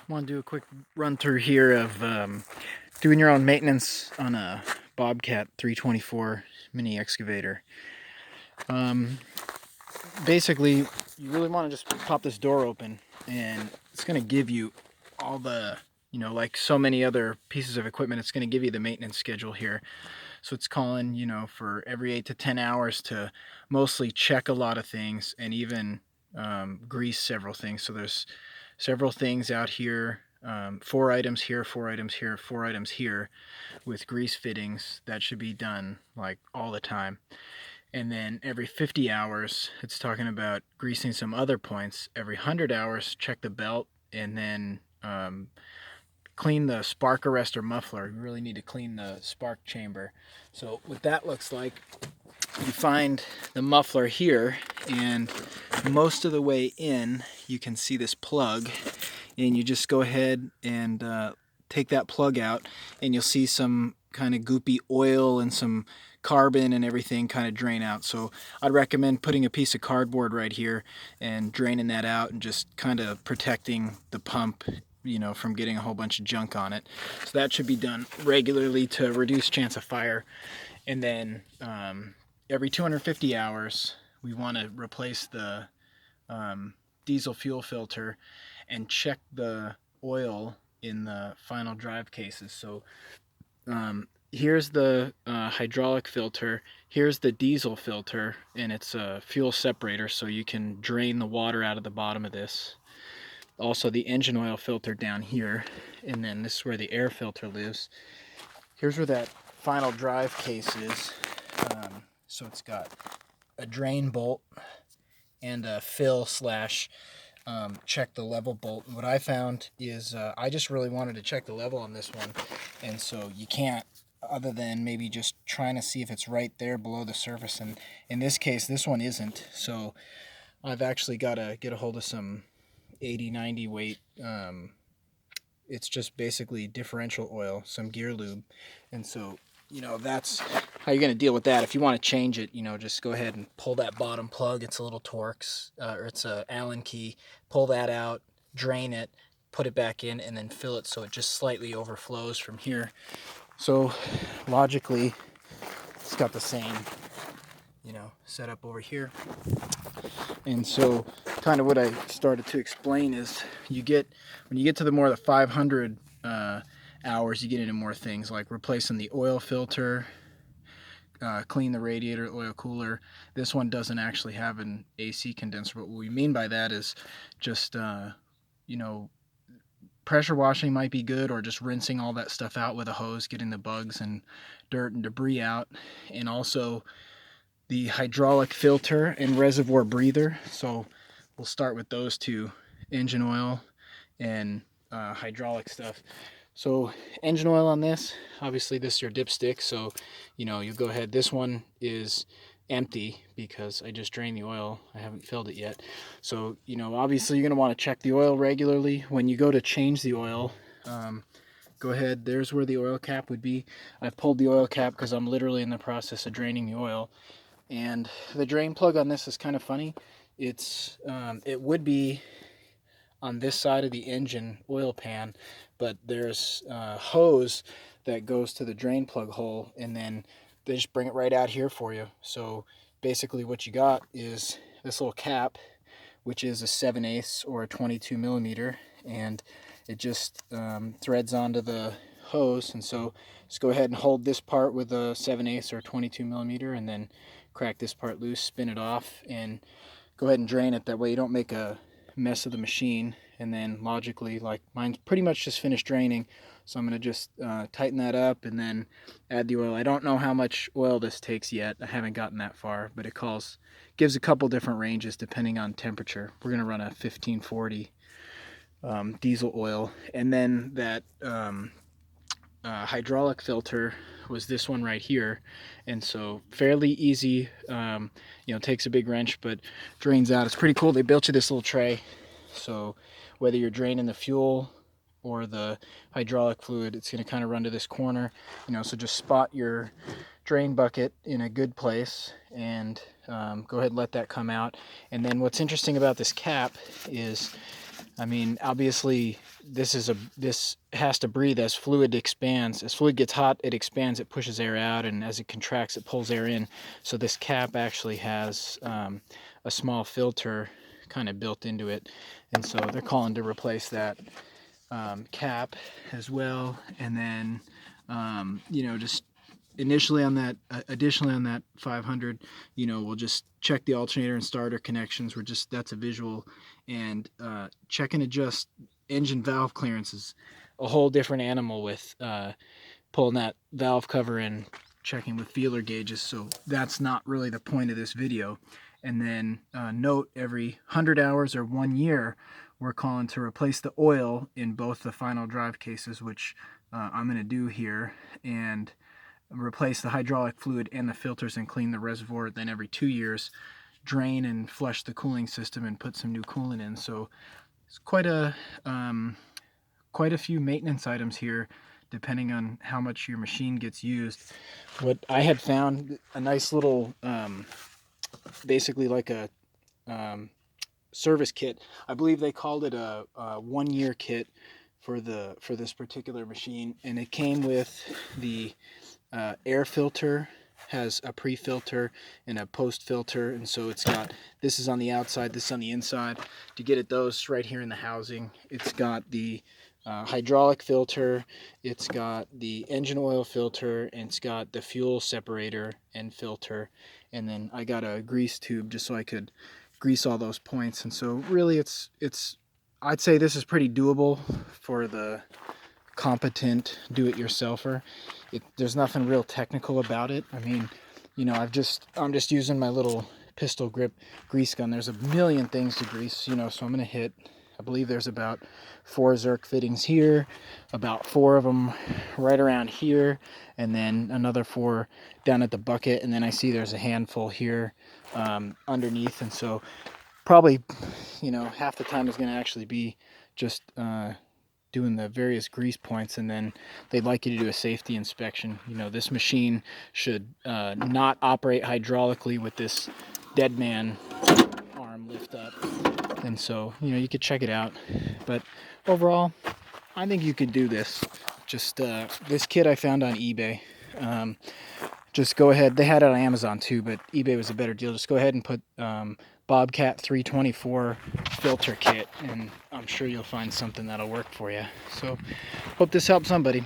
Want to do a quick run through here of doing your own maintenance on a Bobcat 324 mini excavator. Basically, you really want to just pop this door open, and it's going to give you all the, like so many other pieces of equipment, it's going to give you the maintenance schedule here. So it's calling, for every 8 to 10 hours to mostly check a lot of things and even grease several things. So there's several things out here, 4 items here, 4 items here, 4 items here with grease fittings that should be done like all the time. And then every 50 hours, it's talking about greasing some other points. Every 100 hours, check the belt, and then clean the spark arrestor muffler. You really need to clean the spark chamber. So what that looks like, you find the muffler here, and most of the way in, you can see this plug, and you just go ahead and take that plug out, and you'll see some kind of goopy oil and some carbon and everything kind of drain out. So I'd recommend putting a piece of cardboard right here and draining that out and just kind of protecting the pump, from getting a whole bunch of junk on it. So that should be done regularly to reduce chance of fire. And then every 250 hours, we want to replace the diesel fuel filter and check the oil in the final drive cases. So here's the hydraulic filter, here's the diesel filter, and it's a fuel separator, so you can drain the water out of the bottom of this. Also the engine oil filter down here, and then this is where the air filter lives. Here's where that final drive case is. So it's got a drain bolt and a fill slash check the level bolt. And what I found is I just really wanted to check the level on this one, and so you can't, other than maybe just trying to see if it's right there below the surface, and in this case this one isn't. So I've actually got to get a hold of some 80-90 weight, it's just basically differential oil, some gear lube. And so that's how you're going to deal with that. If you want to change it, just go ahead and pull that bottom plug. It's a little Torx, or it's a Allen key. Pull that out, drain it, put it back in, and then fill it so it just slightly overflows from here. So logically, it's got the same setup over here. And so kind of what I started to explain is when you get to the more the 500 hours, you get into more things like replacing the oil filter, clean the radiator, oil cooler. This one doesn't actually have an AC condenser, but what we mean by that is just pressure washing might be good, or just rinsing all that stuff out with a hose, getting the bugs and dirt and debris out. And also the hydraulic filter and reservoir breather. So we'll start with those two, engine oil and hydraulic stuff. So engine oil on this, obviously this is your dipstick, so you go ahead. This one is empty because I just drained the oil. I haven't filled it yet. So obviously you're going to want to check the oil regularly. When you go to change the oil, go ahead, there's where the oil cap would be. I've pulled the oil cap because I'm literally in the process of draining the oil. And the drain plug on this is kind of funny. It's it would be on this side of the engine oil pan, but there's a hose that goes to the drain plug hole, and then they just bring it right out here for you. So basically what you got is this little cap, which is a 7/8 or a 22 millimeter, and it just threads onto the hose. And so just go ahead and hold this part with a 7/8 or 22 millimeter, and then crack this part loose, spin it off, and go ahead and drain it. That way you don't make a mess of the machine. And then logically, like mine's pretty much just finished draining, so I'm going to just tighten that up and then add the oil. I don't know how much oil this takes yet. I haven't gotten that far, but it gives a couple different ranges depending on temperature. We're going to run a 1540 diesel oil. And then that hydraulic filter was this one right here, and so fairly easy. Takes a big wrench, but drains out. It's pretty cool. They built you this little tray, so whether you're draining the fuel or the hydraulic fluid, it's going to kind of run to this corner. So just spot your drain bucket in a good place and go ahead and let that come out. And then what's interesting about this cap is I mean, obviously this has to breathe as fluid expands. As fluid gets hot, it expands, it pushes air out, and as it contracts, it pulls air in. So this cap actually has a small filter kind of built into it, and so they're calling to replace that cap as well. And then just initially on that additionally on that 500, we'll just check the alternator and starter connections. That's a visual, and check and adjust engine valve clearance is a whole different animal with pulling that valve cover and checking with feeler gauges, so that's not really the point of this video. And then note, every 100 hours or 1 year, we're calling to replace the oil in both the final drive cases, which I'm going to do here, and replace the hydraulic fluid and the filters and clean the reservoir. Then every 2 years, drain and flush the cooling system and put some new coolant in. So it's quite a few maintenance items here, depending on how much your machine gets used. What I had found, a nice little basically like a service kit. I believe they called it a 1 year kit for this particular machine, and it came with the air filter, has a pre-filter and a post-filter, and so it's got, this is on the outside, this is on the inside. To get at those right here in the housing, it's got the hydraulic filter, it's got the engine oil filter, and it's got the fuel separator and filter, and then I got a grease tube just so I could grease all those points. And so really it's I'd say this is pretty doable for the competent do-it-yourselfer. There's nothing real technical about it. I mean, I'm just using my little pistol grip grease gun. There's a million things to grease, so I'm gonna hit, I believe there's about 4 Zerk fittings here, about 4 of them right around here, and then another 4 down at the bucket, and then I see there's a handful here underneath. And so probably half the time is going to actually be just doing the various grease points, and then they'd like you to do a safety inspection. This machine should not operate hydraulically with this dead man arm lift up, and so you could check it out. But overall, I think you could do this. Just this kit I found on eBay. Just go ahead, they had it on Amazon too, but eBay was a better deal. Just go ahead and put Bobcat 324 filter kit, and I'm sure you'll find something that'll work for you. So hope this helps somebody.